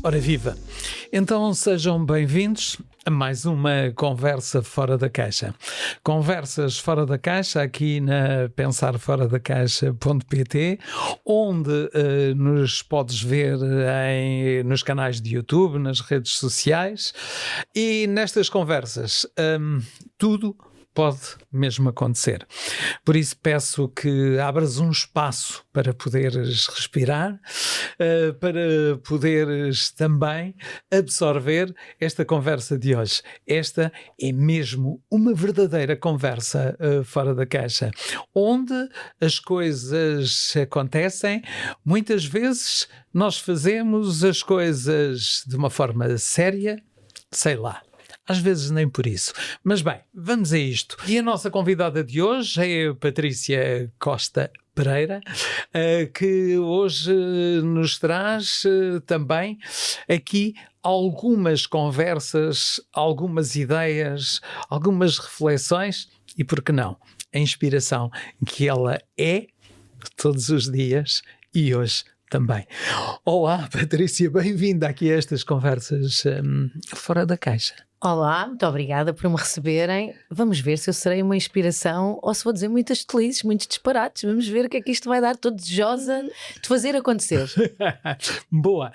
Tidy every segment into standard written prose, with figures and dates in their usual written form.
Ora viva! Então sejam bem-vindos a mais uma Conversa Fora da Caixa. Conversas Fora da Caixa aqui na pensarforadacaixa.pt, onde nos podes ver nos canais de YouTube, nas redes sociais, e nestas conversas tudo pode mesmo acontecer. Por isso peço que abras um espaço para poderes respirar, para poderes também absorver esta conversa de hoje. Esta é mesmo uma verdadeira conversa fora da caixa, onde as coisas acontecem. Muitas vezes nós fazemos as coisas de uma forma séria, sei lá. Às vezes nem por isso. Mas bem, vamos a isto. E a nossa convidada de hoje é a Patrícia Costa Pereira, que hoje nos traz também aqui algumas conversas, algumas ideias, algumas reflexões e, por que não, a inspiração que ela é todos os dias e hoje também. Olá, Patrícia, bem-vinda aqui a estas conversas fora da caixa. Olá, muito obrigada por me receberem. Vamos ver se eu serei uma inspiração ou se vou dizer muitas tolices, muitos disparates. Vamos ver o que é que isto vai dar. Estou desejosa de fazer acontecer. Boa.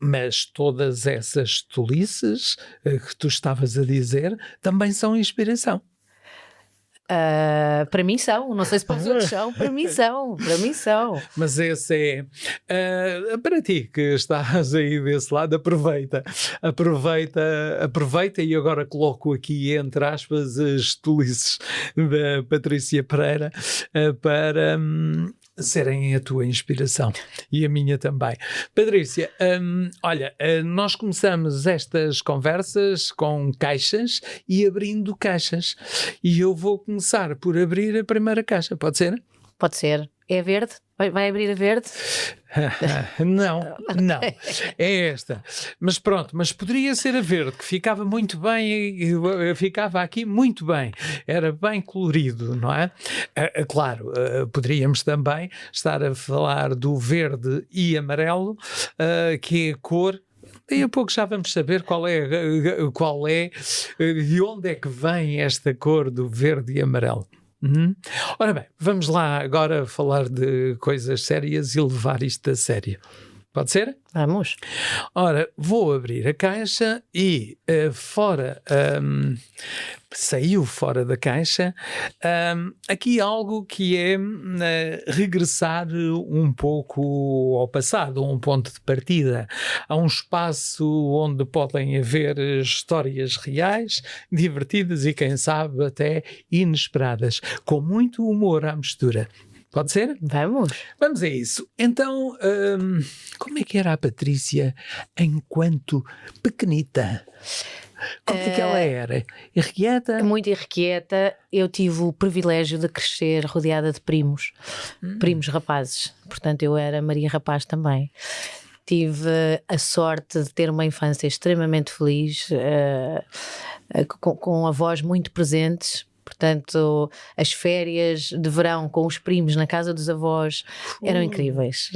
Mas todas essas tolices que tu estavas a dizer também são inspiração. Para mim são, não sei se para os outros são, para mim são. Mas esse é para ti que estás aí desse lado, aproveita e agora coloco aqui entre aspas as tolices da Patrícia Pereira para serem a tua inspiração e a minha também. Patrícia, olha, nós começamos estas conversas com caixas e abrindo caixas, e eu vou começar por abrir a primeira caixa, pode ser? Pode ser. É verde? Vai abrir a verde? Não, é esta. Mas pronto, mas poderia ser a verde, que ficava muito bem, ficava aqui muito bem, era bem colorido, não é? Claro, poderíamos também estar a falar do verde e amarelo, que é a cor. Daí a pouco já vamos saber qual é, de onde é que vem esta cor do verde e amarelo. Ora bem, vamos lá agora falar de coisas sérias e levar isto a sério. Pode ser? Vamos. Ora, vou abrir a caixa e saiu fora da caixa aqui algo que é regressar um pouco ao passado, a um ponto de partida, a um espaço onde podem haver histórias reais, divertidas e quem sabe até inesperadas, com muito humor à mistura. Pode ser? Vamos a isso. Então, como é que era a Patrícia enquanto pequenita? Como é que ela era? Irrequieta? Muito irrequieta. Eu tive o privilégio de crescer rodeada de primos rapazes. Portanto, eu era Maria Rapaz também. Tive a sorte de ter uma infância extremamente feliz, com avós muito presentes. Portanto, as férias de verão com os primos na casa dos avós eram incríveis.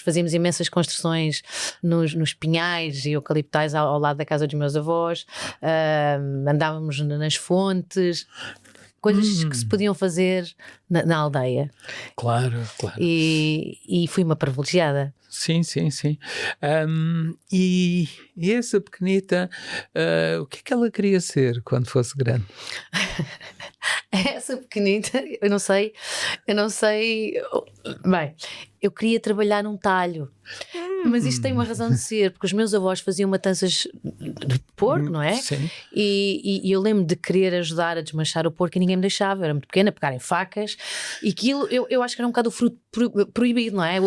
Fazíamos imensas construções nos pinhais e eucaliptais ao lado da casa dos meus avós, andávamos nas fontes, coisas que se podiam fazer na aldeia. Claro. E fui uma privilegiada. Sim. E essa pequenita, o que é que ela queria ser quando fosse grande? Essa pequenita, eu não sei. Bem, eu queria trabalhar num talho. Mas isto tem uma razão de ser, porque os meus avós faziam matanças de porco, não é? Sim. E eu lembro de querer ajudar a desmanchar o porco e ninguém me deixava. Eu era muito pequena, pegarem facas. E aquilo, eu acho que era um bocado o fruto proibido, não é?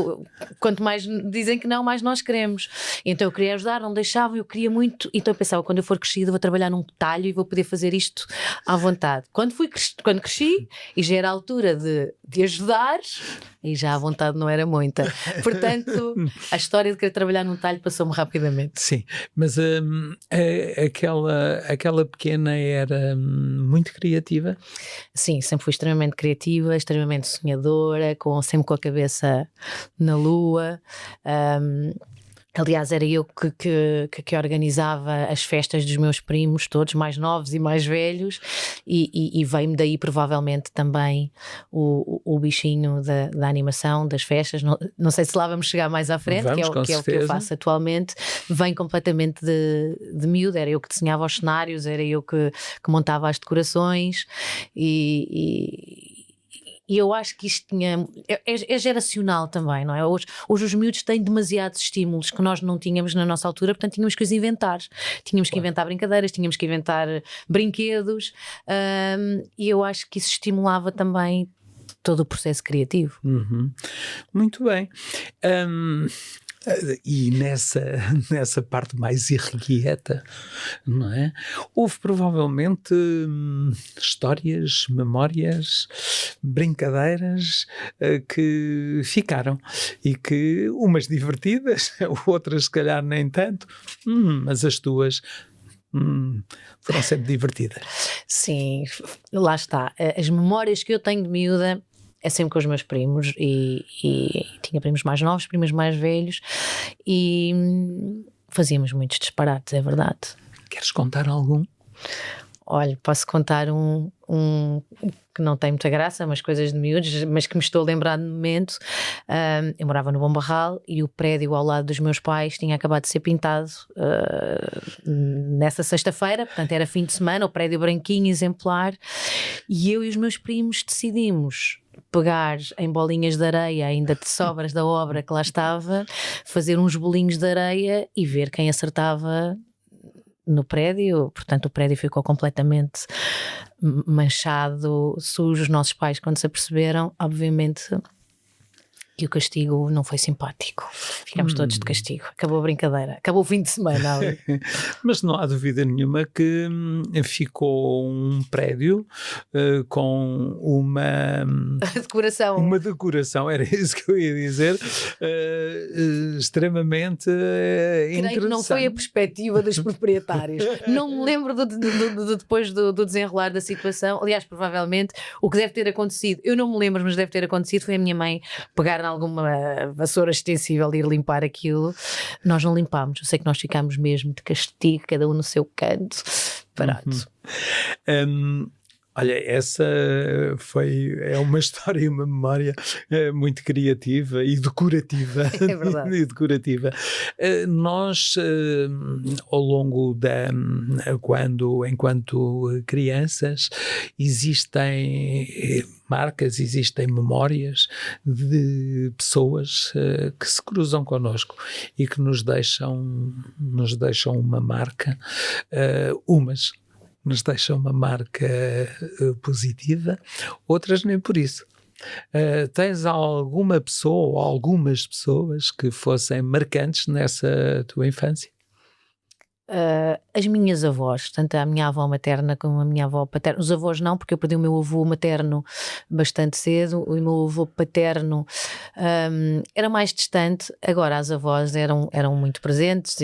Quanto mais dizem que não, mais nós queremos. Então eu queria ajudar, não deixavam, eu queria muito. Então eu pensava, quando eu for crescida, vou trabalhar num talho e vou poder fazer isto à vontade. Quando cresci, e já era a altura de ajudar, e já a vontade não era muita. Portanto, a história de querer trabalhar num talho passou-me rapidamente. Sim, mas aquela pequena era muito criativa? Sim, sempre fui extremamente criativa, extremamente sonhadora, sempre com a cabeça na lua. Aliás, era eu que organizava as festas dos meus primos, todos mais novos e mais velhos, e veio-me daí provavelmente também o bichinho da animação, das festas. Não sei se lá vamos chegar mais à frente, Vamos, que é o que eu faço atualmente. Vem completamente de miúdo, era eu que desenhava os cenários, era eu que montava as decorações e eu acho que isto é geracional também, não é? Hoje os miúdos têm demasiados estímulos que nós não tínhamos na nossa altura, portanto tínhamos que os inventar. Tínhamos que inventar brincadeiras, tínhamos que inventar brinquedos, e eu acho que isso estimulava também todo o processo criativo. Muito bem. E nessa parte mais irrequieta, não é? Houve provavelmente histórias, memórias, brincadeiras que ficaram e que umas divertidas, outras se calhar nem tanto, mas as tuas foram sempre divertidas. Sim, lá está. As memórias que eu tenho de miúda é sempre com os meus primos e tinha primos mais novos, primos mais velhos e fazíamos muitos disparates, é verdade. Queres contar algum? Olha, posso contar um que não tem muita graça, umas coisas de miúdos, mas que me estou a lembrar no momento. Eu morava no Bom Barral e o prédio ao lado dos meus pais tinha acabado de ser pintado nessa sexta-feira, portanto era fim de semana, o prédio branquinho, exemplar, e eu e os meus primos decidimos pegar em bolinhas de areia, ainda de sobras da obra que lá estava, fazer uns bolinhos de areia e ver quem acertava no prédio. Portanto o prédio ficou completamente manchado, sujo. Os nossos pais, quando se aperceberam, obviamente que o castigo não foi simpático, ficámos todos de castigo, acabou a brincadeira, acabou o fim de semana ali. Mas não há dúvida nenhuma que ficou um prédio com uma decoração, era isso que eu ia dizer, extremamente interessante. Creio que não foi a perspectiva dos proprietários. Não me lembro depois do desenrolar da situação. Aliás, provavelmente o que deve ter acontecido, eu não me lembro, mas deve ter acontecido, foi a minha mãe pegar em alguma vassoura extensível e ir limpar aquilo. Nós não limpámos, eu sei que nós ficámos mesmo de castigo, cada um no seu canto, parado. Olha, essa é uma história e uma memória muito criativa e decorativa. É verdade. E decorativa. Nós, ao longo enquanto crianças, existem marcas, existem memórias de pessoas que se cruzam connosco e que nos deixam uma marca, umas nos deixam uma marca positiva, outras nem por isso. Tens alguma pessoa ou algumas pessoas que fossem marcantes nessa tua infância? As minhas avós, tanto a minha avó materna como a minha avó paterna. Os avós não, porque eu perdi o meu avô materno bastante cedo, o meu avô paterno era mais distante. Agora as avós eram muito presentes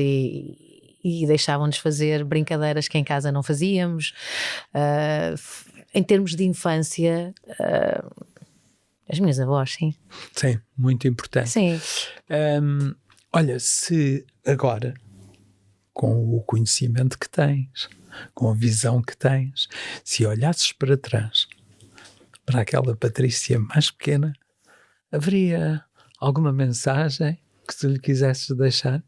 e deixavam-nos fazer brincadeiras que em casa não fazíamos. Em termos de infância, as minhas avós, sim. Sim, muito importante. Sim. Olha, se agora, com o conhecimento que tens, com a visão que tens, se olhasses para trás, para aquela Patrícia mais pequena, haveria alguma mensagem que tu lhe quisesses deixar?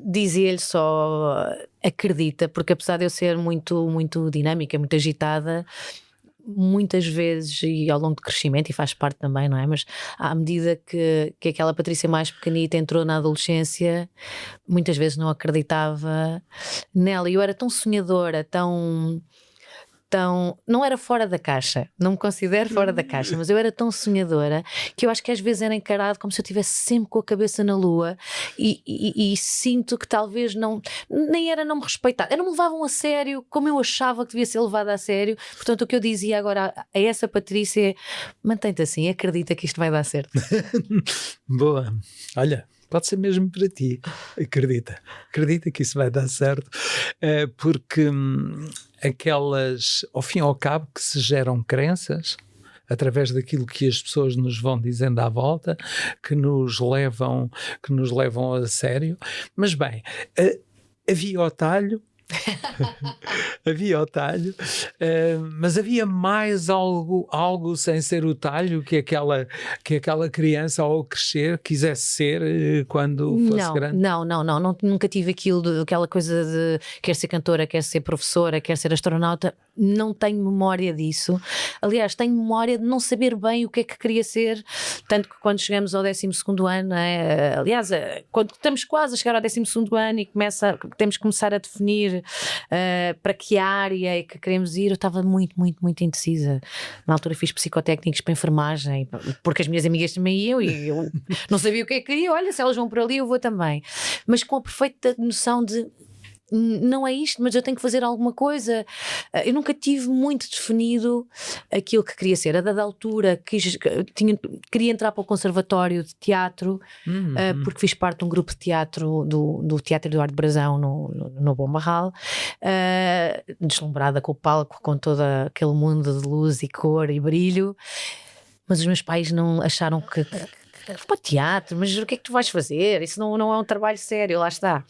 Dizia-lhe só acredita, porque apesar de eu ser muito, muito dinâmica, muito agitada, muitas vezes, e ao longo do crescimento, e faz parte também, não é? Mas à medida que aquela Patrícia mais pequenita entrou na adolescência, muitas vezes não acreditava nela. E eu era tão sonhadora, tão não era fora da caixa, não me considero fora da caixa, mas eu era tão sonhadora que eu acho que às vezes era encarado como se eu estivesse sempre com a cabeça na lua e sinto que talvez não me respeitavam, não me levavam a sério como eu achava que devia ser levada a sério. Portanto, o que eu dizia agora a essa Patrícia é: mantém-te assim, acredita que isto vai dar certo. Boa, olha, pode ser mesmo para ti, acredita que isso vai dar certo, porque aquelas, ao fim e ao cabo, que se geram crenças, através daquilo que as pessoas nos vão dizendo à volta, que nos levam a sério. Mas bem, havia o talho. Havia o talho, mas havia mais algo sem ser o talho que aquela criança ao crescer quisesse ser quando fosse grande? Não, nunca tive aquela coisa de quer ser cantora, quer ser professora, quer ser astronauta. Não tenho memória disso. Aliás, tenho memória de não saber bem o que é que queria ser, tanto que quando chegamos ao 12º ano, aliás, quando estamos quase a chegar ao 12º ano e temos que começar a definir para que área é que queremos ir, eu estava muito indecisa. Na altura fiz psicotécnicos para enfermagem, porque as minhas amigas também iam e eu não sabia o que é que queria. Olha, se elas vão por ali eu vou também, mas com a perfeita noção de não é isto, mas eu tenho que fazer alguma coisa. Eu nunca tive muito definido aquilo que queria ser. A dada altura queria entrar para o conservatório de teatro, porque fiz parte de um grupo de teatro do Teatro Eduardo Brazão no Bom Barral, deslumbrada com o palco, com todo aquele mundo de luz e cor e brilho, mas os meus pais não acharam que para teatro, mas o que é que tu vais fazer? Isso não é um trabalho sério, lá está.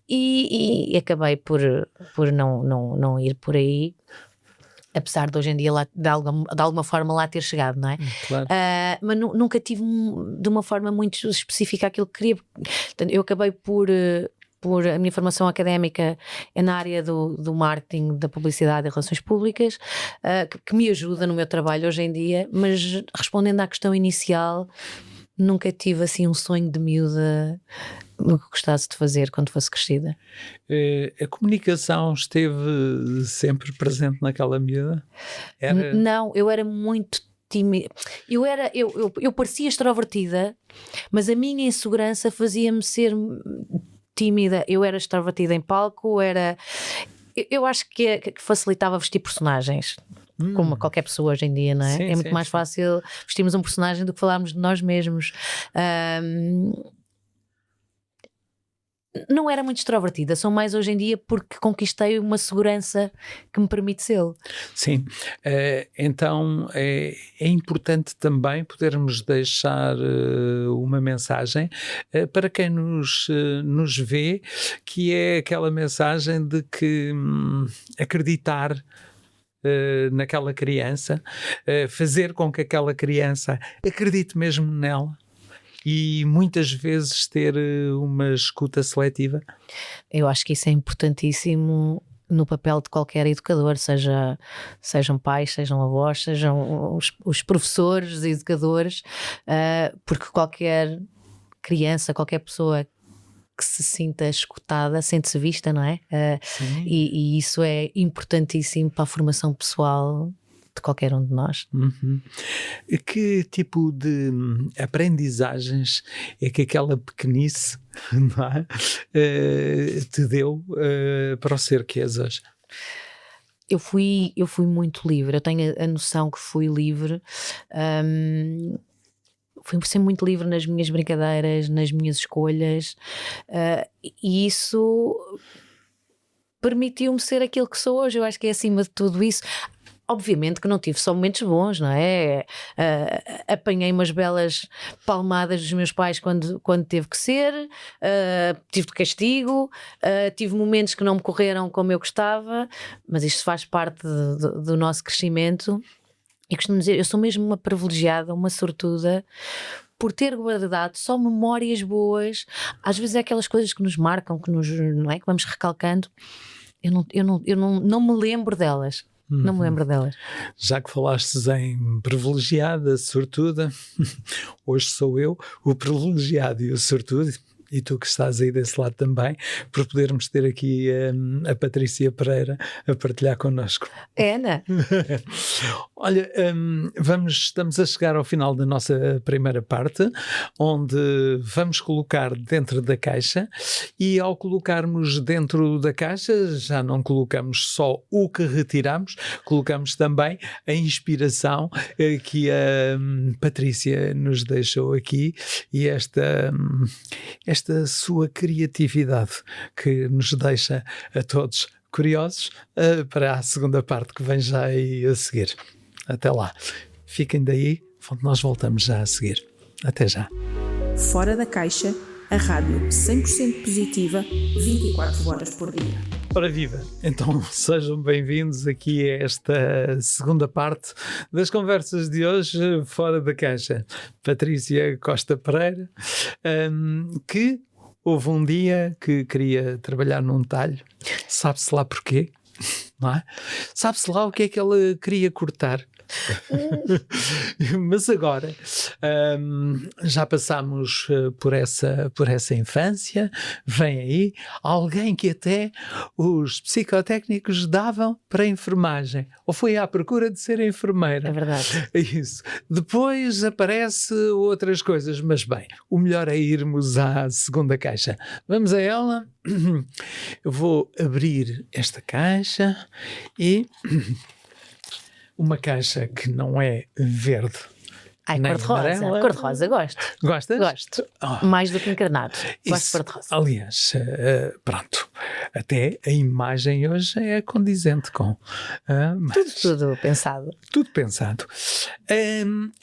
E acabei por não ir por aí, apesar de hoje em dia lá, de alguma forma lá ter chegado, não é? Claro. Mas nunca tive de uma forma muito específica aquilo que queria. Portanto, eu acabei por a minha formação académica é na área do marketing, da publicidade e relações públicas, que me ajuda no meu trabalho hoje em dia, mas respondendo à questão inicial, nunca tive assim um sonho de miúda que gostasse de fazer quando fosse crescida. A comunicação esteve sempre presente naquela miúda? Não, eu era muito tímida. Eu parecia extrovertida, mas a minha insegurança fazia-me ser tímida. Eu era extrovertida em palco, eu acho que facilitava vestir personagens, como qualquer pessoa hoje em dia, não é? Sim, é muito mais fácil vestirmos um personagem do que falarmos de nós mesmos. Não era muito extrovertida, sou mais hoje em dia porque conquistei uma segurança que me permite ser. Sim, então é importante também podermos deixar uma mensagem para quem nos vê, que é aquela mensagem de que acreditar naquela criança, fazer com que aquela criança acredite mesmo nela. E muitas vezes ter uma escuta seletiva. Eu acho que isso é importantíssimo no papel de qualquer educador, sejam pais, sejam avós, sejam os professores, educadores, porque qualquer criança, qualquer pessoa que se sinta escutada, sente-se vista, não é? E isso é importantíssimo para a formação pessoal de qualquer um de nós. Que tipo de aprendizagens é que aquela pequenice, não é, te deu para o ser que és hoje? Eu fui muito livre, eu tenho a noção que fui livre. Fui sempre muito livre nas minhas brincadeiras, nas minhas escolhas, e isso permitiu-me ser aquilo que sou hoje. Eu acho que é acima de tudo isso. Obviamente que não tive só momentos bons, não é? Apanhei umas belas palmadas dos meus pais quando teve que ser, tive de castigo, tive momentos que não me correram como eu gostava, mas isto faz parte do nosso crescimento. E costumo dizer, eu sou mesmo uma privilegiada, uma sortuda, por ter guardado só memórias boas. Às vezes é aquelas coisas que nos marcam, não é? Que vamos recalcando. Eu não me lembro delas. Não me lembro delas. Já que falastes em privilegiada, sortuda, hoje sou eu o privilegiado e o sortudo, e tu que estás aí desse lado também, por podermos ter aqui a Patrícia Pereira a partilhar connosco. Ana! Olha, estamos a chegar ao final da nossa primeira parte, onde vamos colocar dentro da caixa, e ao colocarmos dentro da caixa já não colocamos só o que retiramos, colocamos também a inspiração que a Patrícia nos deixou aqui, e esta sua criatividade que nos deixa a todos curiosos para a segunda parte que vem já aí a seguir. Até lá. Fiquem daí, nós voltamos já a seguir. Até já. Fora da Caixa, a rádio 100% positiva, 24 horas por dia. Ora viva, então sejam bem-vindos aqui a esta segunda parte das conversas de hoje, Fora da Caixa. Patrícia Costa Pereira, que houve um dia que queria trabalhar num talho, sabe-se lá porquê, não é? Sabe-se lá o que é que ela queria cortar. Mas agora já passámos por essa infância, vem aí alguém que até os psicotécnicos davam para a enfermagem, ou foi à procura de ser enfermeira. É verdade. Isso. Depois aparece outras coisas, mas bem, o melhor é irmos à segunda caixa. Vamos a ela. Eu vou abrir esta caixa e uma caixa que não é verde. Ai, nem cor-de-rosa. amarela. Cor-de-rosa, gosto. Gostas? Gosto. Oh, Mais do que encarnado. Gosto de isso. cor-de-rosa. Aliás, pronto, até a imagem hoje é condizente com... mas Tudo pensado. tudo pensado.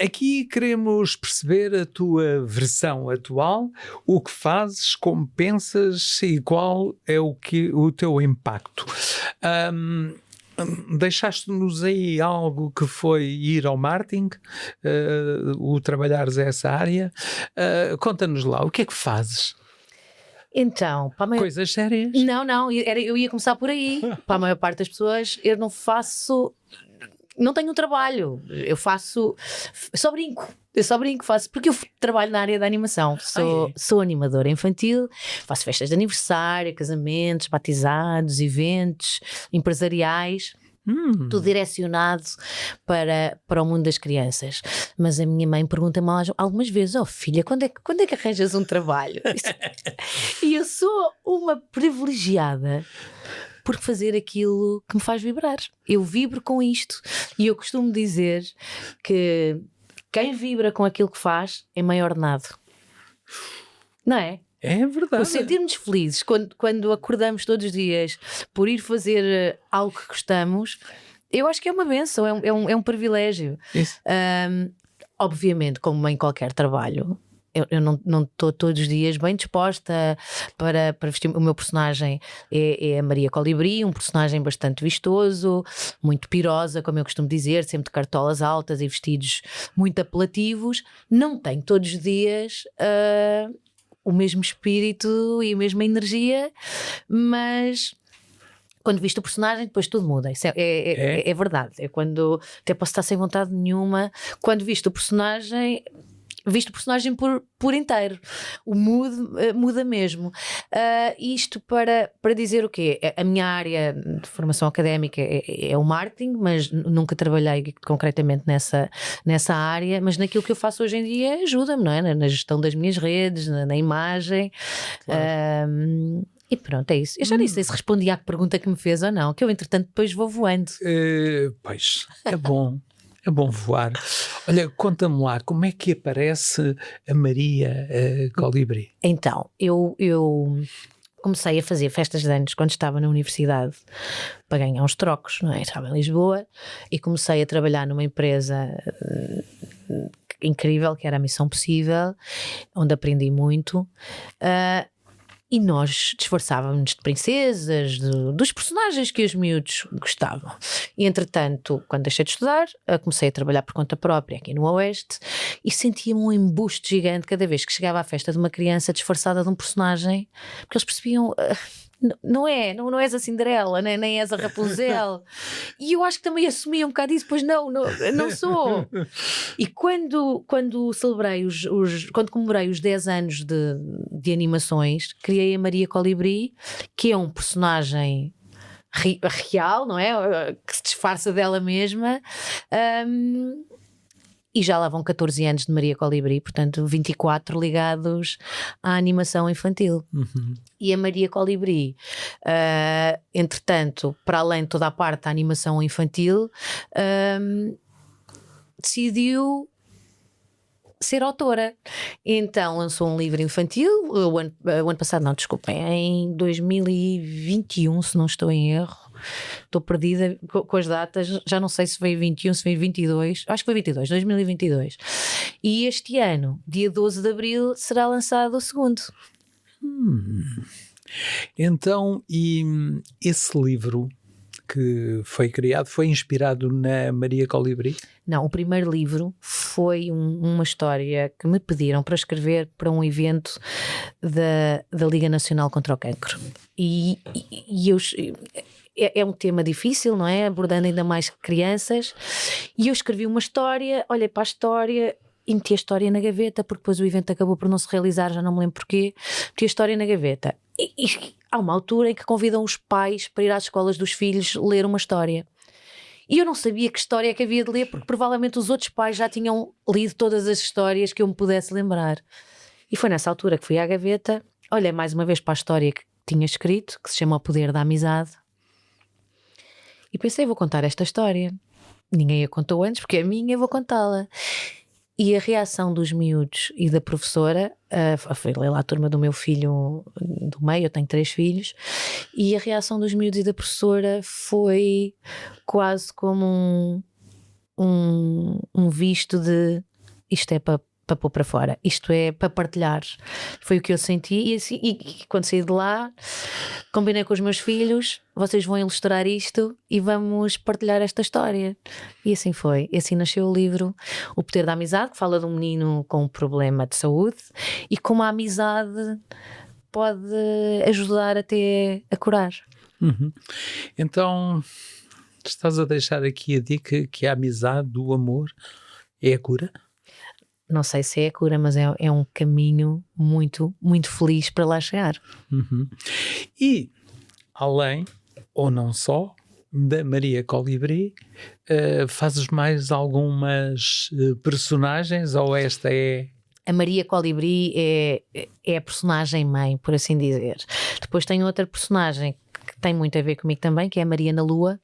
Aqui queremos perceber a tua versão atual, o que fazes, como pensas e qual é o teu impacto. Deixaste-nos aí algo que foi ir ao marketing, o trabalhares essa área. Conta-nos lá, o que é que fazes? Então, para a maior... Coisas sérias? Não, eu ia começar por aí. Para a maior parte das pessoas, eu não tenho trabalho. Eu só brinco. Faço, porque eu trabalho na área da animação. Sou animadora infantil, faço festas de aniversário, casamentos, batizados, eventos empresariais. Tudo direcionado para o mundo das crianças. Mas a minha mãe pergunta-me algumas vezes: oh filha, quando é que arranjas um trabalho? E eu sou uma privilegiada por fazer aquilo que me faz vibrar. Eu vibro com isto. E eu costumo dizer que quem vibra com aquilo que faz é meio ordenado. Não é? É verdade. O sentirmos felizes quando acordamos todos os dias por ir fazer algo que gostamos, eu acho que é uma bênção, é um privilégio. Isso. Obviamente, como em qualquer trabalho, eu não estou todos os dias bem disposta para vestir. O meu personagem é a Maria Colibri, um personagem bastante vistoso, muito pirosa, como eu costumo dizer, sempre de cartolas altas e vestidos muito apelativos. Não tenho todos os dias o mesmo espírito e a mesma energia, mas quando visto o personagem, depois tudo muda. Isso é verdade. É quando até posso estar sem vontade nenhuma. Quando visto o personagem por inteiro. O mood muda mesmo. Isto para dizer o quê? A minha área de formação académica é o marketing, mas nunca trabalhei concretamente nessa área, mas naquilo que eu faço hoje em dia ajuda-me, não é? Na gestão das minhas redes, na imagem. Claro. E pronto, é isso. Eu já nem sei se respondi à pergunta que me fez ou não, que eu entretanto depois vou voando. Pois, é bom. É bom voar. Olha, conta-me lá, como é que aparece a Maria Colibri? Então, eu comecei a fazer festas de anos quando estava na universidade para ganhar uns trocos, não é? Estava em Lisboa e comecei a trabalhar numa empresa incrível que era a Missão Possível, onde aprendi muito. E nós disfarçávamos de princesas, dos personagens que os miúdos gostavam. E entretanto, quando deixei de estudar, comecei a trabalhar por conta própria aqui no Oeste e sentia-me um embuste gigante cada vez que chegava à festa de uma criança disfarçada de um personagem, porque eles percebiam... Não és a Cinderela, nem és a Rapunzel. E eu acho que também assumi um bocado isso, pois não sou. E quando celebrei quando comemorei os 10 anos de animações, criei a Maria Colibri, que é um personagem real, não é? Que se disfarça dela mesma. E já lá vão 14 anos de Maria Colibri, portanto 24 ligados à animação infantil. E a Maria Colibri, entretanto, para além de toda a parte da animação infantil, decidiu ser autora. Então lançou um livro infantil, o ano passado, não, desculpem, em 2021, se não estou em erro. estou perdida com as datas, já não sei se foi 21, se foi 22, acho que foi 22, 2022. E este ano, dia 12 de Abril, será lançado o segundo. Então, e esse livro que foi criado foi inspirado na Maria Colibri? Não, o primeiro livro foi uma história que me pediram para escrever para um evento da Liga Nacional contra o Cancro. E é um tema difícil, não é? Abordando ainda mais crianças. E eu escrevi uma história, olhei para a história e meti a história na gaveta, porque depois o evento acabou por não se realizar, já não me lembro porquê. Meti a história na gaveta. E há uma altura em que convidam os pais para ir às escolas dos filhos ler uma história. E eu não sabia que história é que havia de ler, porque provavelmente os outros pais já tinham lido todas as histórias que eu me pudesse lembrar. E foi nessa altura que fui à gaveta, olhei mais uma vez para a história que tinha escrito, que se chama O Poder da Amizade, e pensei, vou contar esta história. Ninguém a contou antes, porque é minha, eu vou contá-la. E a reação dos miúdos e da professora, foi lá a turma do meu filho do meio, eu tenho 3 filhos, e a reação dos miúdos e da professora foi quase como um visto de isto é para pôr para fora, isto é para partilhar. Foi o que eu senti, e quando saí de lá combinei com os meus filhos, vocês vão ilustrar isto e vamos partilhar esta história. E assim foi, e assim nasceu o livro O Poder da Amizade, que fala de um menino com um problema de saúde e como a amizade pode ajudar até a curar. Então estás a deixar aqui a dica que a amizade, o amor é a cura? Não sei se é a cura, mas é um caminho muito, muito feliz para lá chegar. E, além, ou não só, da Maria Colibri, fazes mais algumas personagens, ou esta é... A Maria Colibri é a personagem-mãe, por assim dizer. Depois tem outra personagem que tem muito a ver comigo também, que é a Maria na Lua,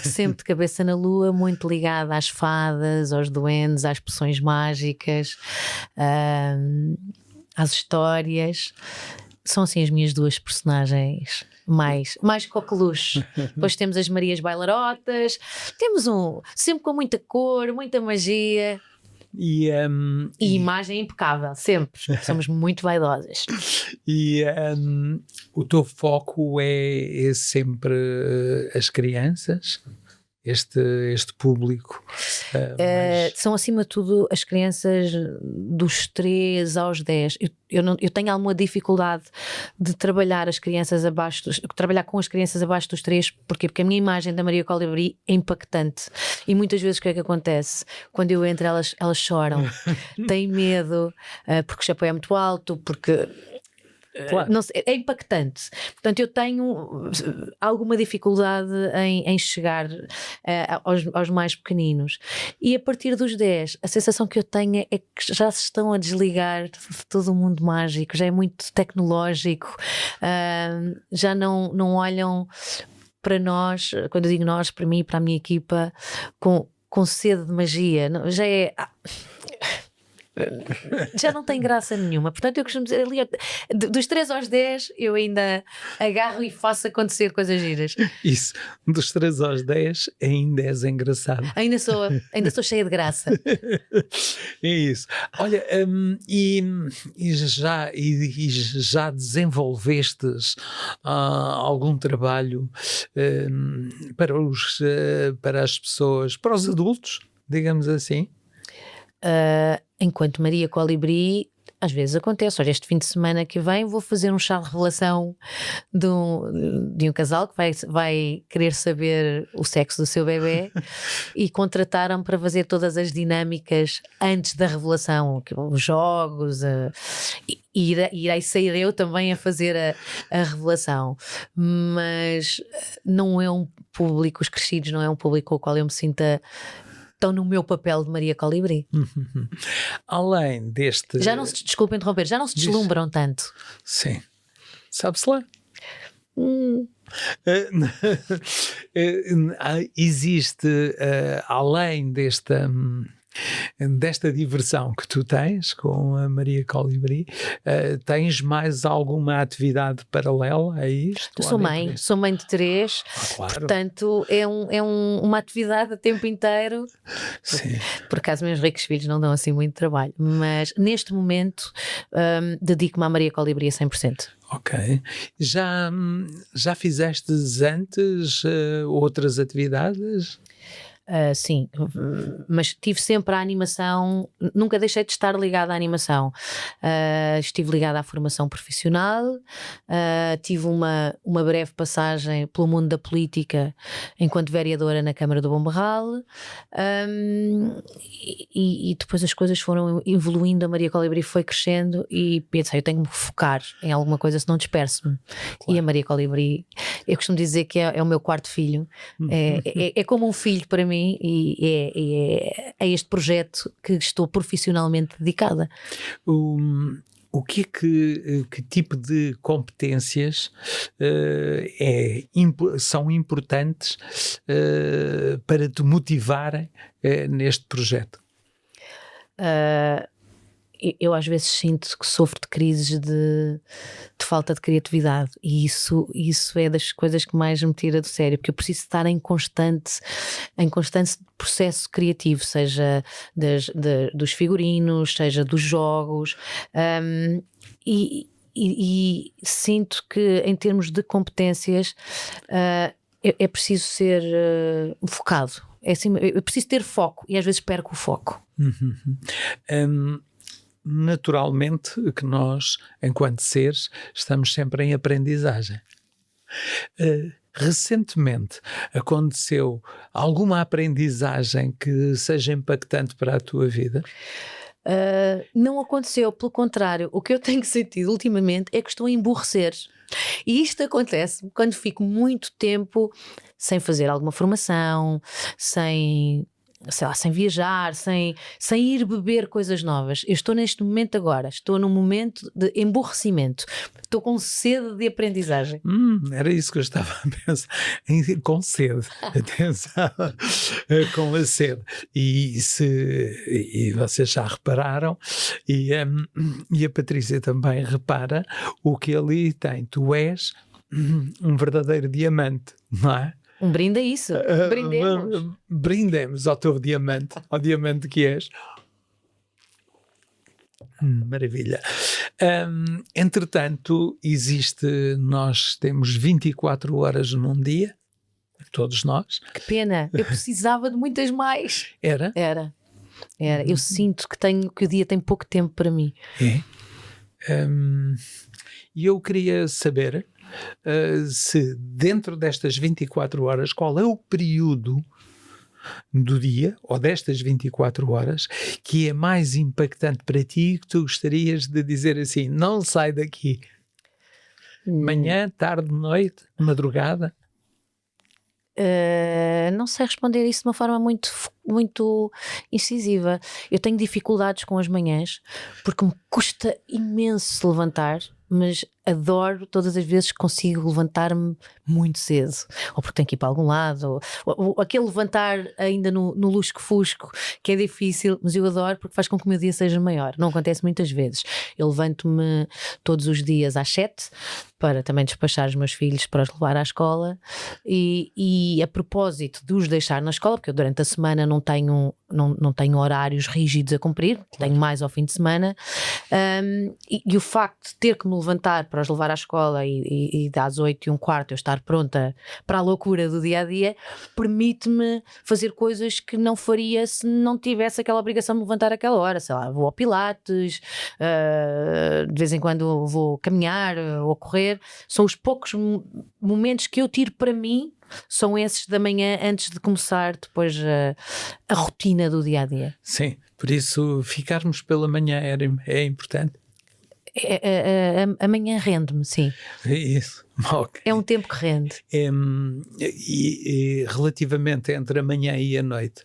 sempre de cabeça na Lua, muito ligada às fadas, aos duendes, às poções mágicas, às histórias. São assim as minhas 2 personagens mais coqueluche. Depois temos as Marias Bailarotas, temos sempre com muita cor, muita magia. E imagem impecável, sempre. Somos muito vaidosas. E o teu foco é sempre as crianças? Este público? São acima de tudo as crianças dos 3 aos 10. Eu tenho alguma dificuldade de trabalhar as crianças trabalhar com as crianças abaixo dos 3. Porquê? Porque a minha imagem da Maria Colibri é impactante. E muitas vezes o que é que acontece? Quando eu entro, elas choram, têm medo, porque o chapéu é muito alto, porque... Claro. Não sei, é impactante. Portanto, eu tenho alguma dificuldade em chegar aos mais pequeninos. E a partir dos 10, a sensação que eu tenho é que já se estão a desligar de todo o mundo mágico, já é muito tecnológico, já não olham para nós, quando eu digo nós, para mim e para a minha equipa, com sede de magia. Já é... já não tem graça nenhuma. Portanto, eu costumo dizer ali, dos 3 aos 10 eu ainda agarro e faço acontecer coisas giras. Isso, dos 3 aos 10 ainda és engraçado. Ainda sou cheia de graça. É isso. Olha, e já desenvolvestes algum trabalho para as pessoas, para os adultos, digamos assim? Enquanto Maria Colibri, às vezes acontece. Olha, este fim de semana que vem vou fazer um chá de revelação de um casal que vai querer saber o sexo do seu bebê e contrataram para fazer todas as dinâmicas antes da revelação, os jogos, e irei sair eu também a fazer a revelação. Mas não é um público, os crescidos não é um público com o qual eu me sinta... Estão no meu papel de Maria Colibri. Além deste... Desculpa interromper, já não se deslumbram tanto. Sim. Sabe-se lá? Existe, além desta Desta diversão que tu tens com a Maria Colibri, tens mais alguma atividade paralela a isto? Eu sou mãe de 3, claro. Portanto é uma atividade a tempo inteiro. Sim. Por acaso meus ricos filhos não dão assim muito trabalho, mas neste momento dedico-me à Maria Colibri a 100%. Ok. Já fizestes antes outras atividades? Sim, mas tive sempre a animação, nunca deixei de estar ligada à animação. Estive ligada à formação profissional, tive uma breve passagem pelo mundo da política enquanto vereadora na Câmara do Bom Barral, e depois as coisas foram evoluindo, a Maria Colibri foi crescendo e pensei, eu tenho que me focar em alguma coisa, senão disperso-me. Claro. E a Maria Colibri, eu costumo dizer que é o meu quarto filho, é como um filho para mim. E é este projeto que estou profissionalmente dedicada. O que tipo de competências são importantes para te motivarem neste projeto? Eu às vezes sinto que sofro de crises de falta de criatividade, e isso é das coisas que mais me tira do sério, porque eu preciso estar em constante processo criativo, seja dos figurinos, seja dos jogos, e sinto que em termos de competências é preciso ser focado, assim, eu preciso ter foco e às vezes perco o foco. Naturalmente que nós, enquanto seres, estamos sempre em aprendizagem. Recentemente aconteceu alguma aprendizagem que seja impactante para a tua vida? Não aconteceu, pelo contrário, o que eu tenho sentido ultimamente é que estou a emburrecer. E isto acontece quando fico muito tempo sem fazer alguma formação, sem viajar, sem ir beber coisas novas. Eu estou neste momento agora, estou num momento de emburrecimento, estou com sede de aprendizagem. Era isso que eu estava a pensar, com sede, atenção, com a sede. E vocês já repararam, e a Patrícia também repara o que ali tem. Tu és um verdadeiro diamante, não é? Um brinde a isso, brindemos. Brindemos ao teu diamante, ao diamante que és. Maravilha. Entretanto, nós temos 24 horas num dia, todos nós. Que pena, eu precisava de muitas mais. Era? Era. Eu sinto que o dia tem pouco tempo para mim. E eu queria saber se dentro destas 24 horas, qual é o período do dia, ou destas 24 horas, que é mais impactante para ti e que tu gostarias de dizer assim, não sai daqui? Manhã, tarde, noite, madrugada? Não sei responder isso de uma forma muito incisiva. Eu tenho dificuldades com as manhãs porque me custa imenso se levantar, mas adoro todas as vezes que consigo levantar-me muito cedo, ou porque tenho que ir para algum lado, ou aquele levantar ainda no lusco-fusco, que é difícil, mas eu adoro porque faz com que o meu dia seja maior. Não acontece muitas vezes. Eu levanto-me todos os dias às 7 para também despachar os meus filhos para os levar à escola, e a propósito de os deixar na escola, porque eu durante a semana não tenho horários rígidos a cumprir, tenho mais ao fim de semana, e o facto de ter que me levantar para os levar à escola e às 8:15 eu estar pronta para a loucura do dia-a-dia, permite-me fazer coisas que não faria se não tivesse aquela obrigação de me levantar àquela hora. Sei lá, vou ao Pilates, de vez em quando vou caminhar ou correr. São os poucos momentos que eu tiro para mim, são esses da manhã antes de começar depois a rotina do dia-a-dia. Sim, por isso ficarmos pela manhã é importante. Amanhã rende-me, sim. Isso, okay. É um tempo que rende. E relativamente entre a manhã e a noite?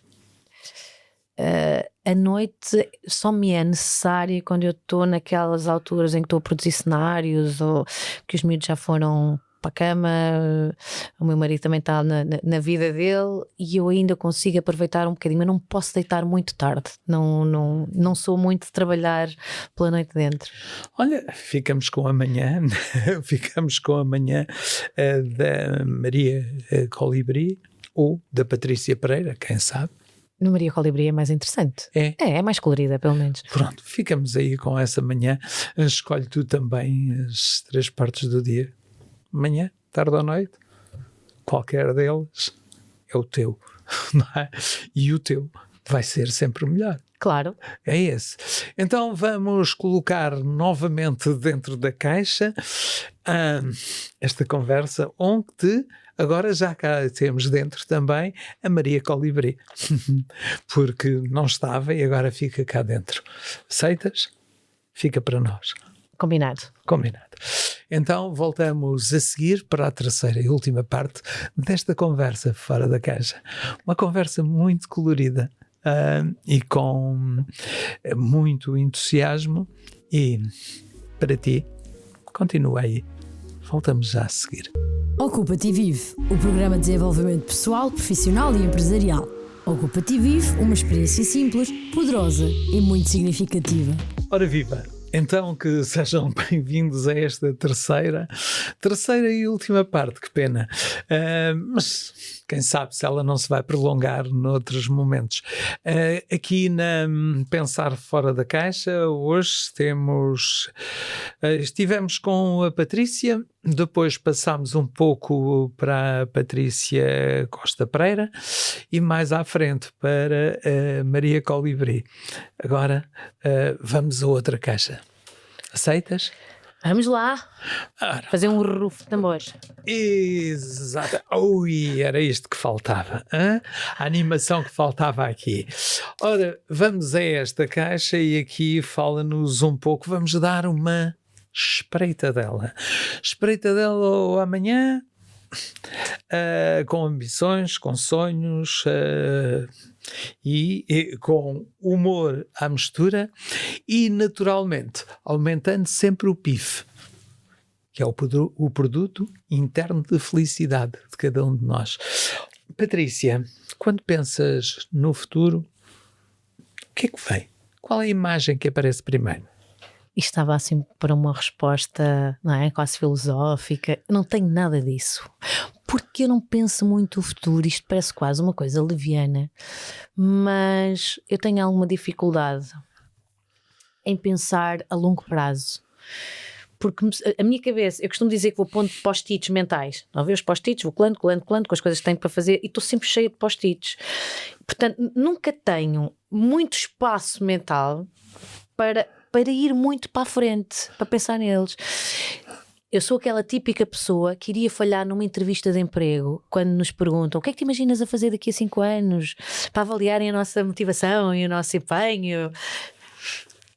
A noite só me é necessária quando eu estou naquelas alturas em que estou a produzir cenários, ou que os miúdos já foram para a cama, o meu marido também está na vida dele e eu ainda consigo aproveitar um bocadinho, mas não posso deitar muito tarde, não sou muito de trabalhar pela noite dentro. Olha, ficamos com amanhã da Maria Colibri ou da Patrícia Pereira, quem sabe. No Maria Colibri é mais interessante. É mais colorida, pelo menos. Pronto, ficamos aí com essa manhã. Escolhe tu também as 3 partes do dia. Manhã, tarde ou noite, qualquer deles é o teu, não é? E o teu vai ser sempre o melhor. Claro. É esse. Então vamos colocar novamente dentro da caixa esta conversa onde agora já cá temos dentro também a Maria Colibri, porque não estava e agora fica cá dentro. Aceitas? Fica para nós. Combinado. Então voltamos a seguir para a terceira e última parte desta conversa fora da caixa. Uma conversa muito colorida e com muito entusiasmo. E para ti, continua aí. Voltamos já a seguir. Ocupa-te e Vive, o programa de desenvolvimento pessoal, profissional e empresarial. Ocupa-te e Vive, uma experiência simples, poderosa e muito significativa. Ora viva! Então que sejam bem-vindos a esta terceira e última parte, que pena. Mas quem sabe se ela não se vai prolongar noutros momentos. Aqui na Pensar Fora da Caixa, hoje estivemos com a Patrícia, depois passámos um pouco para a Patrícia Costa Pereira e mais à frente para a Maria Colibri. Agora vamos a outra caixa. Aceitas? Vamos lá. Ora, fazer um rufo de tambores. exato. Ui, era isto que faltava. A animação que faltava aqui. Ora, vamos a esta caixa e aqui fala-nos um pouco. Vamos dar uma espreitadela. Espreitadela ao amanhã, com ambições, com sonhos e com humor à mistura e, naturalmente, aumentando sempre o PIF, que é o produto interno de felicidade de cada um de nós. Patrícia, quando pensas no futuro, o que é que vem? Qual é a imagem que aparece primeiro? Isto estava assim para uma resposta, não é? Quase filosófica. Eu não tenho nada disso. Porque eu não penso muito o futuro. Isto parece quase uma coisa leviana. Mas eu tenho alguma dificuldade em pensar a longo prazo. Porque a minha cabeça, eu costumo dizer que vou pondo post-its mentais. Não vê os post-its, vou colando com as coisas que tenho para fazer e estou sempre cheia de post-its. Portanto, nunca tenho muito espaço mental para ir muito para a frente, para pensar neles. Eu sou aquela típica pessoa que iria falhar numa entrevista de emprego quando nos perguntam o que é que te imaginas a fazer daqui a 5 anos para avaliarem a nossa motivação e o nosso empenho.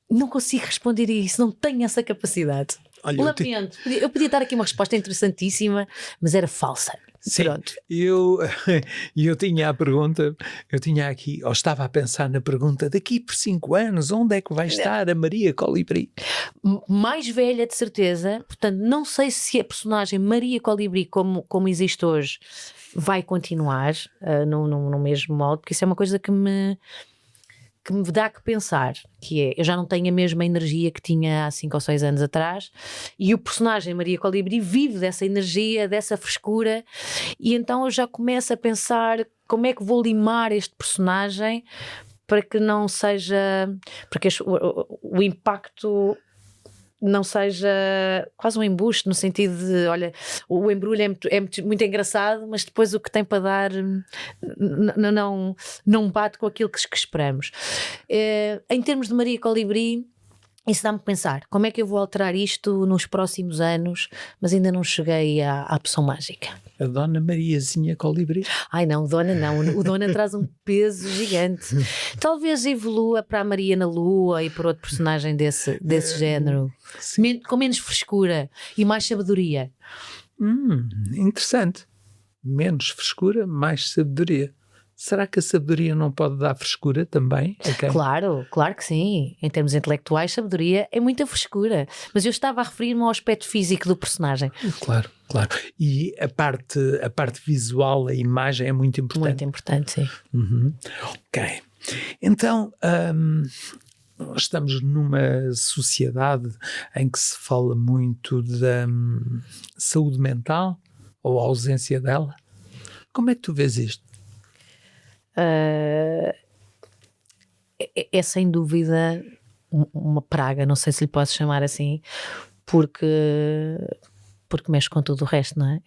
Não consigo responder isso, não tenho essa capacidade. Olha, lamento, eu podia dar aqui uma resposta interessantíssima, mas era falsa. Sim, pronto. Eu tinha a pergunta, eu tinha aqui, ou estava a pensar na pergunta, daqui por 5 anos, onde é que vai estar a Maria Colibri? Mais velha, de certeza, portanto, não sei se a personagem Maria Colibri, como existe hoje, vai continuar no mesmo modo, porque isso é uma coisa que me dá que pensar, que é, eu já não tenho a mesma energia que tinha há 5 ou 6 anos atrás, e o personagem Maria Colibri vive dessa energia, dessa frescura, e então eu já começo a pensar como é que vou limar este personagem para que não seja, para que o impacto não seja quase um embuste, no sentido de, olha, o embrulho é muito engraçado, mas depois o que tem para dar não bate com aquilo que esperamos. Em termos de Maria Colibri, isso dá-me a pensar, como é que eu vou alterar isto nos próximos anos, mas ainda não cheguei à opção mágica. A Dona Mariazinha Colibri? Ai não, Dona não, o Dona traz um peso gigante. Talvez evolua para a Maria na Lua e para outro personagem desse género, com menos frescura e mais sabedoria. Interessante. Menos frescura, mais sabedoria. Será que a sabedoria não pode dar frescura também? Claro que sim. Em termos intelectuais, sabedoria é muita frescura. Mas eu estava a referir-me ao aspecto físico do personagem. Claro. E a parte visual, a imagem é muito importante. Muito importante, sim. Ok. Então, estamos numa sociedade em que se fala muito da saúde mental ou a ausência dela. Como é que tu vês isto? É sem dúvida uma praga, não sei se lhe posso chamar assim, porque mexe com tudo o resto, não é?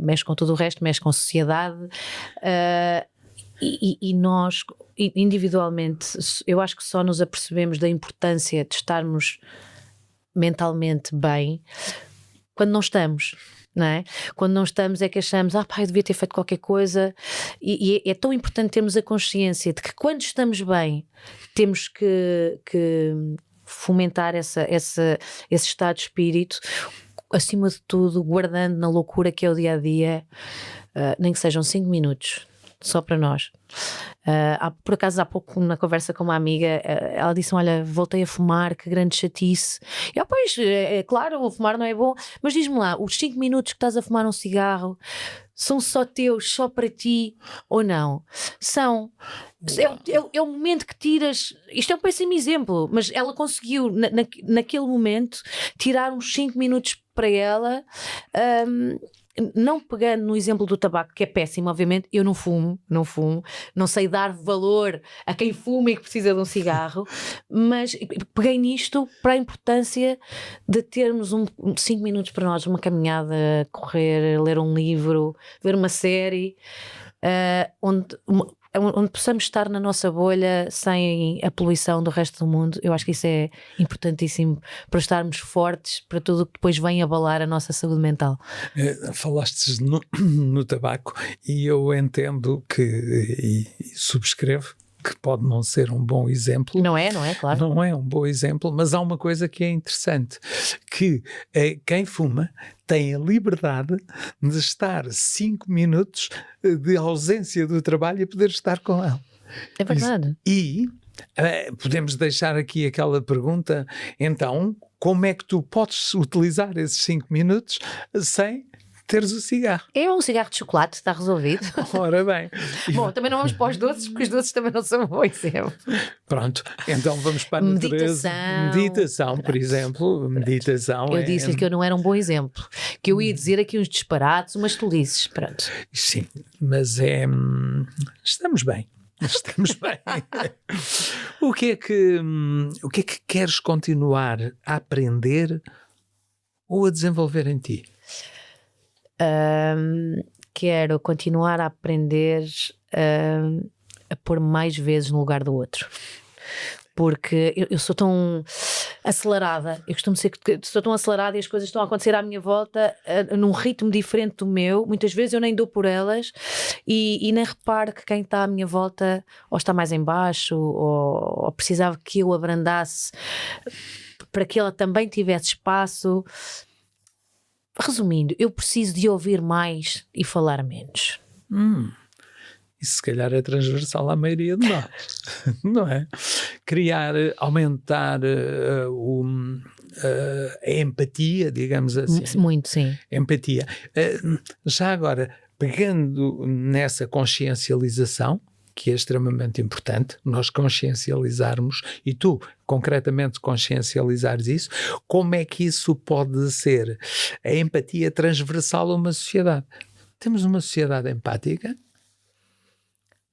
Mexe com tudo o resto, mexe com a sociedade, e nós individualmente, eu acho que só nos apercebemos da importância de estarmos mentalmente bem quando não estamos. Não é? Quando não estamos é que achamos, eu devia ter feito qualquer coisa, e é tão importante termos a consciência de que quando estamos bem temos que fomentar esse estado de espírito, acima de tudo guardando na loucura que é o dia-a-dia, nem que sejam 5 minutos só para nós. Por acaso há pouco na conversa com uma amiga, ela disse, olha, voltei a fumar, que grande chatice. E pois, é claro, o fumar não é bom, mas diz-me lá, os 5 minutos que estás a fumar um cigarro são só teus, só para ti ou não? São. É o momento que tiras. Isto é um péssimo exemplo, mas ela conseguiu naquele momento tirar uns 5 minutos para ela. Não pegando no exemplo do tabaco, que é péssimo, obviamente, eu não fumo, não sei dar valor a quem fuma e que precisa de um cigarro, mas peguei nisto para a importância de termos 5 minutos para nós, uma caminhada, correr, ler um livro, ver uma série, onde possamos estar na nossa bolha sem a poluição do resto do mundo. Eu acho que isso é importantíssimo para estarmos fortes para tudo o que depois vem abalar a nossa saúde mental. Falaste no tabaco e eu entendo e subscrevo que pode não ser um bom exemplo. Não é, claro. Não é um bom exemplo, mas há uma coisa que é interessante, que quem fuma tem a liberdade de estar 5 minutos de ausência do trabalho e poder estar com ele. É verdade. E podemos deixar aqui aquela pergunta, então, como é que tu podes utilizar esses 5 minutos sem teres o cigarro? É um cigarro de chocolate, está resolvido. Ora bem. Bom, também não vamos para os doces, porque os doces também não são bom exemplo. Pronto, então vamos para a natureza. Meditação, por exemplo. Meditação. Eu disse-lhe que eu não era um bom exemplo, que eu ia dizer aqui uns disparates, umas tolices, pronto. Sim, mas estamos bem. Estamos bem. O que é que queres continuar a aprender ou a desenvolver em ti? Quero continuar a aprender a pôr mais vezes no lugar do outro, porque eu sou tão acelerada, eu costumo dizer que sou tão acelerada e as coisas estão a acontecer à minha volta num ritmo diferente do meu, muitas vezes eu nem dou por elas e nem reparo que quem está à minha volta ou está mais em baixo ou precisava que eu abrandasse para que ela também tivesse espaço. Resumindo, eu preciso de ouvir mais e falar menos. Isso se calhar é transversal à maioria de nós, não é? Aumentar a empatia, digamos assim. Muito, sim. Empatia. Já agora, pegando nessa consciencialização, que é extremamente importante, nós consciencializarmos, e tu concretamente consciencializares isso, como é que isso pode ser a empatia transversal a uma sociedade? Temos uma sociedade empática?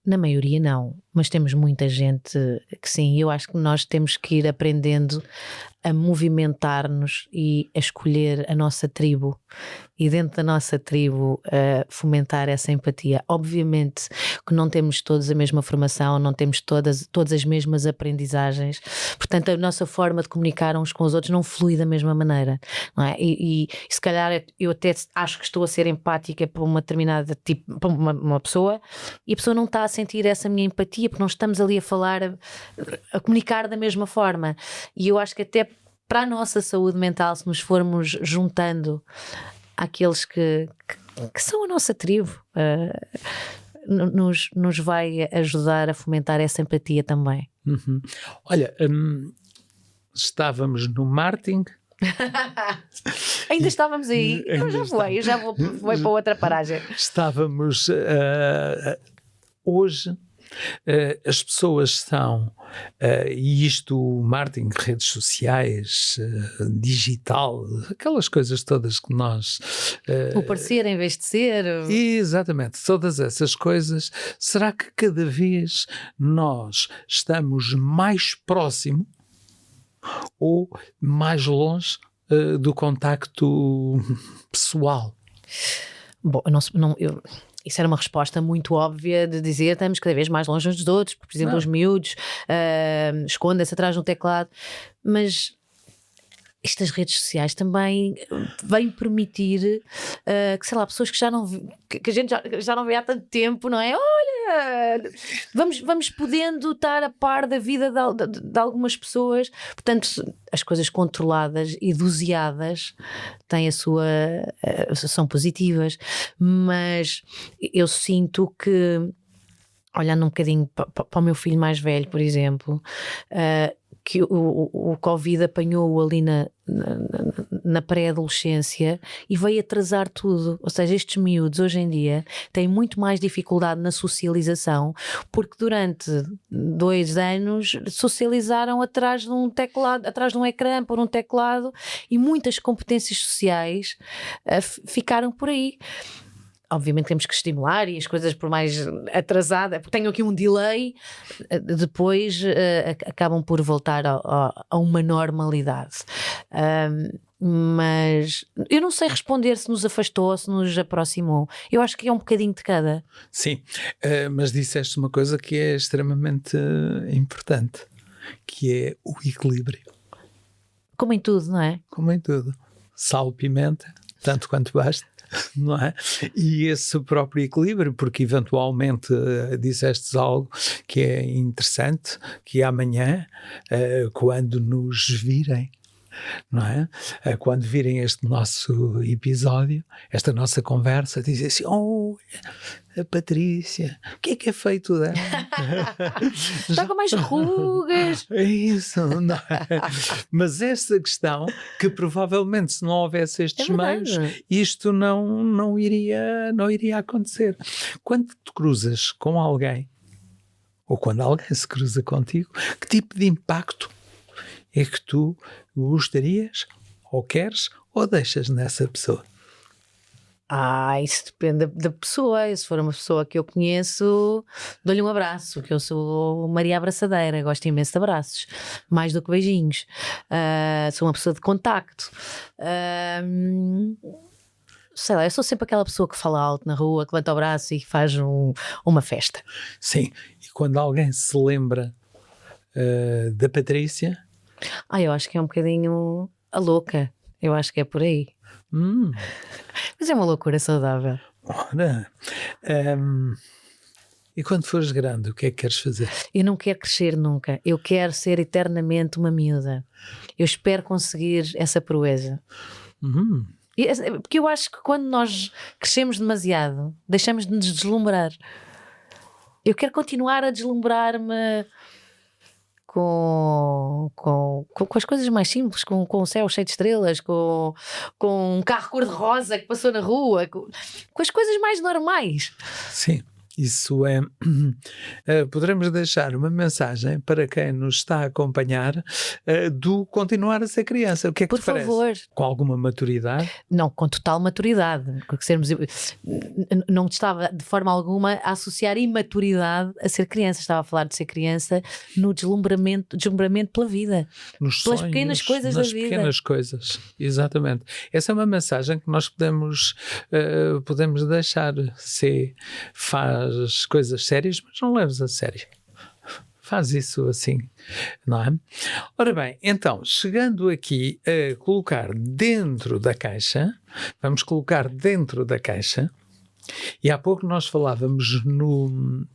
Na maioria não, mas temos muita gente que sim, eu acho que nós temos que ir aprendendo a movimentar-nos e a escolher a nossa tribo e dentro da nossa tribo fomentar essa empatia. Obviamente que não temos todos a mesma formação, não temos todas as mesmas aprendizagens, portanto a nossa forma de comunicar uns com os outros não flui da mesma maneira, não é? E se calhar eu até acho que estou a ser empática para uma determinada tipo, para uma pessoa, e a pessoa não está a sentir essa minha empatia porque não estamos ali a falar, a comunicar da mesma forma, e eu acho que até para a nossa saúde mental, se nos formos juntando àqueles que são a nossa tribo, nos vai ajudar a fomentar essa empatia também. Olha, estávamos no marketing. Ainda estávamos aí. Eu já vou para outra paragem. Estávamos hoje. As pessoas estão, e isto, marketing, redes sociais, digital, aquelas coisas todas que nós... o parecer em vez de ser... Exatamente, todas essas coisas. Será que cada vez nós estamos mais próximo ou mais longe do contacto pessoal? Bom, isso era uma resposta muito óbvia de dizer estamos cada vez mais longe uns dos outros, por exemplo, os miúdos escondem-se atrás de um teclado, mas estas redes sociais também vêm permitir que, sei lá, pessoas que que a gente já não vê há tanto tempo, não é? Olha, vamos podendo estar a par da vida de algumas pessoas. Portanto, as coisas controladas e doseadas têm são positivas, mas eu sinto que, olhando um bocadinho para o meu filho mais velho, por exemplo, que o Covid apanhou-o ali na pré-adolescência e veio atrasar tudo. Ou seja, estes miúdos hoje em dia têm muito mais dificuldade na socialização, porque durante 2 anos socializaram atrás de um teclado, atrás de um ecrã, por um teclado, e muitas competências sociais ficaram por aí. Obviamente temos que estimular, e as coisas, por mais atrasada, porque tenho aqui um delay, depois acabam por voltar a uma normalidade. Mas eu não sei responder se nos afastou ou se nos aproximou. Eu acho que é um bocadinho de cada. Sim, mas disseste uma coisa que é extremamente importante, que é o equilíbrio. Como em tudo, não é? Como em tudo. Sal, pimenta, tanto quanto basta. Não é? E esse próprio equilíbrio, porque eventualmente disseste algo que é interessante, que amanhã, quando nos virem, não é? Quando virem este nosso episódio, esta nossa conversa, dizem assim: oh, a Patrícia, o que é feito dela? Está com mais rugas. É isso, não é? Mas essa questão, que provavelmente se não houvesse estes meios, isto não iria acontecer. Quando te cruzas com alguém, ou quando alguém se cruza contigo, que tipo de impacto é que tu gostarias, ou queres, ou deixas nessa pessoa? Isso depende da pessoa. E se for uma pessoa que eu conheço, dou-lhe um abraço, que eu sou Maria Abraçadeira, gosto imenso de abraços, mais do que beijinhos. Sou uma pessoa de contacto. Sei lá, eu sou sempre aquela pessoa que fala alto na rua, que levanta o braço e faz uma festa. Sim, e quando alguém se lembra da Patrícia... Eu acho que é um bocadinho a louca. Eu acho que é por aí. Mas é uma loucura saudável. Ora, e quando fores grande, o que é que queres fazer? Eu não quero crescer nunca. Eu quero ser eternamente uma miúda. Eu espero conseguir essa proeza. Porque eu acho que quando nós crescemos demasiado, deixamos de nos deslumbrar. Eu quero continuar a deslumbrar-me com as coisas mais simples, com o céu cheio de estrelas, com um carro cor-de-rosa que passou na rua, com as coisas mais normais. Sim. Isso é... poderemos deixar uma mensagem para quem nos está a acompanhar do continuar a ser criança. O que é que por te parece? Favor. Com alguma maturidade? Não, com total maturidade. Não estava de forma alguma a associar imaturidade a ser criança. Estava a falar de ser criança no deslumbramento pela vida. Pelas sonhos, pequenas coisas da vida. Nas pequenas coisas, exatamente. Essa é uma mensagem que nós podemos deixar. Se faz coisas sérias, mas não leves a sério. Faz isso assim, não é? Ora bem, então, chegando aqui a colocar dentro da caixa, vamos colocar dentro da caixa, e há pouco nós falávamos no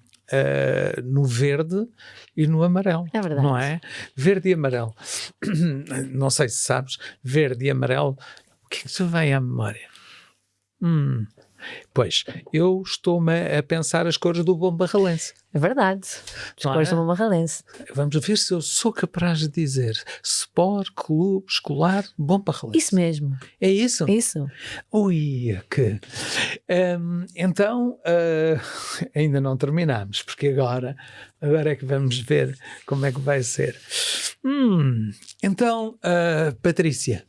verde e no amarelo. É verdade. Não é? Verde e amarelo. Não sei se sabes, verde e amarelo, o que é que te vem à memória? Pois, eu estou-me a pensar as cores do bom barralense. É verdade. As Não cores é? do Barralense. Vamos ver se eu sou capaz de dizer Sport Clube Escolar Bom Barralense. Isso mesmo. É isso? Isso. Ui, que... Então, ainda não terminamos, porque agora é que vamos ver como é que vai ser. Então, Patrícia,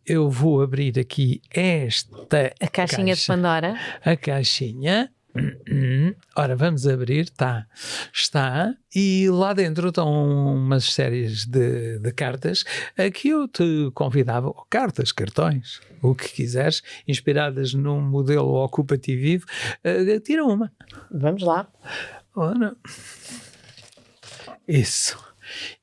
eu vou abrir aqui esta A caixinha de Pandora. A caixinha. Ora, vamos abrir, está, e lá dentro estão umas séries de cartas que eu te convidava, ou cartas, cartões, o que quiseres, inspiradas num modelo Ocupa-te e Vive, tira uma. Vamos lá. Ora, isso.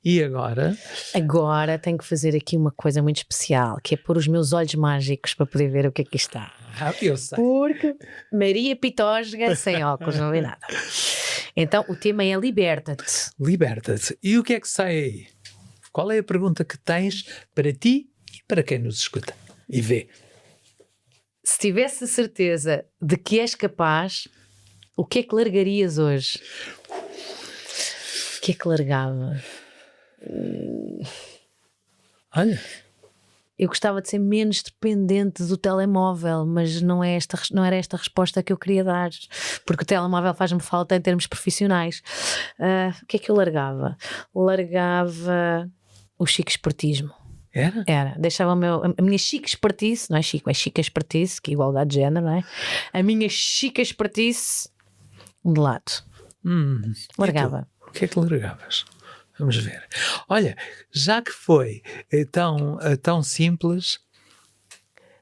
E agora? Agora tenho que fazer aqui uma coisa muito especial, que é pôr os meus olhos mágicos para poder ver o que aqui está. Eu sei. Porque Maria Pitosga sem óculos, não vê nada. Então o tema é liberta-te. Liberta-te. E o que é que sai aí? Qual é a pergunta que tens para ti e para quem nos escuta e vê? Se tivesse a certeza de que és capaz, o que é que largarias hoje? O que é que largava? Olha, Eu gostava de ser menos dependente do telemóvel, mas não era esta resposta que eu queria dar, porque o telemóvel faz-me falta em termos profissionais. O que é que eu largava? Largava o chique espertismo. era? Deixava a minha chique espertice, não é chique, é chique espertice, que é igualdade de género, não é? A minha chique espertice de lado. Largava. O que é que largavas? Vamos ver. Olha, já que foi tão simples,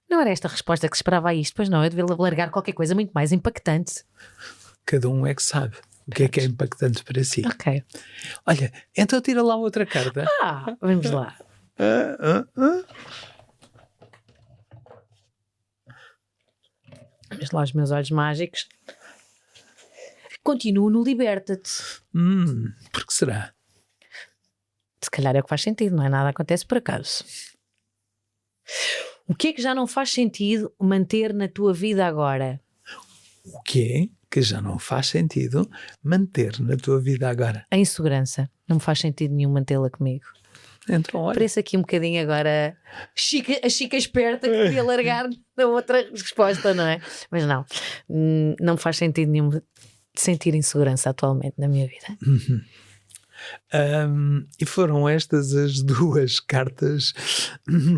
Não era esta a resposta que se esperava a isto, pois não, eu devia largar qualquer coisa muito mais impactante. cada um é que sabe o que é impactante para si. Ok. Olha, então tira lá outra carta. Vamos lá. Vamos lá os meus olhos mágicos. Continuo no liberta-te. Por que será? Se calhar é o que faz sentido, não é? Nada acontece por acaso. O que é que já não faz sentido manter na tua vida agora? O que é que já não faz sentido manter na tua vida agora? A insegurança. Não me faz sentido nenhum mantê-la comigo. Então, olha, Parece aqui um bocadinho agora a chica esperta que queria largar na outra resposta, não é? Mas não. Não faz sentido nenhum sentir insegurança atualmente na minha vida. e foram estas as duas cartas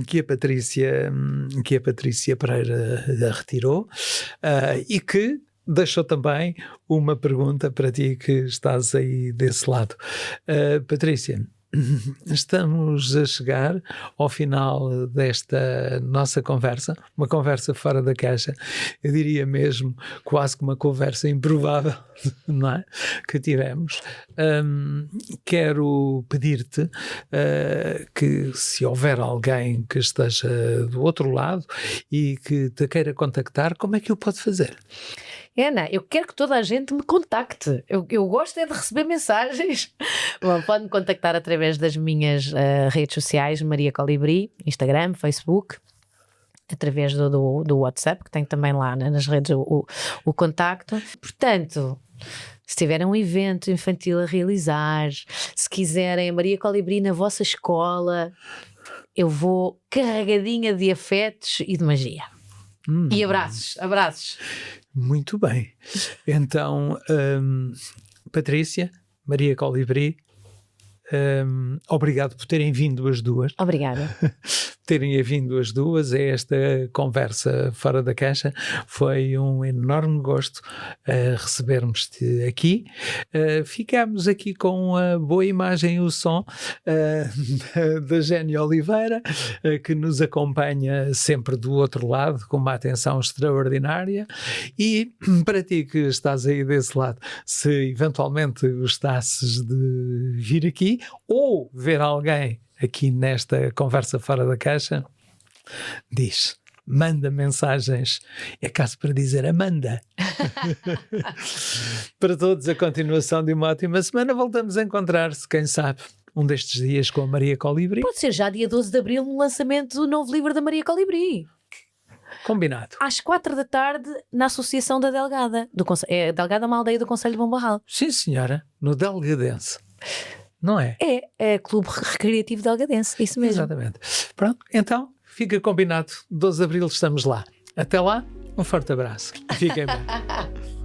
que a Patrícia Pereira retirou e que deixou também uma pergunta para ti que estás aí desse lado. Patrícia, estamos a chegar ao final desta nossa conversa, uma conversa fora da caixa, eu diria mesmo quase que uma conversa improvável, não é? Que tivemos. Quero pedir-te que, se houver alguém que esteja do outro lado e que te queira contactar, como é que o pode fazer? Ana, eu quero que toda a gente me contacte. Eu gosto é de receber mensagens. Bom, pode-me contactar através das minhas redes sociais, Maria Colibri, Instagram, Facebook, através do WhatsApp, que tenho também lá nas redes o contacto. Portanto, se tiverem um evento infantil a realizar, se quiserem a Maria Colibri na vossa escola, eu vou carregadinha de afetos e de magia. E abraços. Muito bem. Então, Patrícia, Maria Colibri, obrigado por terem vindo as duas. Obrigada. Terem vindo as duas a esta conversa fora da caixa. Foi um enorme gosto recebermos-te aqui. Ficamos aqui com a boa imagem e o som da Génia Oliveira, que nos acompanha sempre do outro lado com uma atenção extraordinária. E para ti que estás aí desse lado, se eventualmente gostasses de vir aqui ou ver alguém aqui nesta conversa fora da caixa, manda mensagens, é caso para dizer Amanda. Para todos, a continuação de uma ótima semana. Voltamos a encontrar-se, quem sabe, um destes dias com a Maria Colibri. Pode ser já dia 12 de Abril no lançamento do novo livro da Maria Colibri. Combinado. às 4 da tarde na Associação da Delgada. Delgada é uma aldeia do Concelho de Bombarral. Sim, senhora, no Delgadense. Não é? É Clube Recreativo Delgadense, isso mesmo. Exatamente. Pronto, então fica combinado. 12 de Abril estamos lá. Até lá, um forte abraço. Fiquem bem.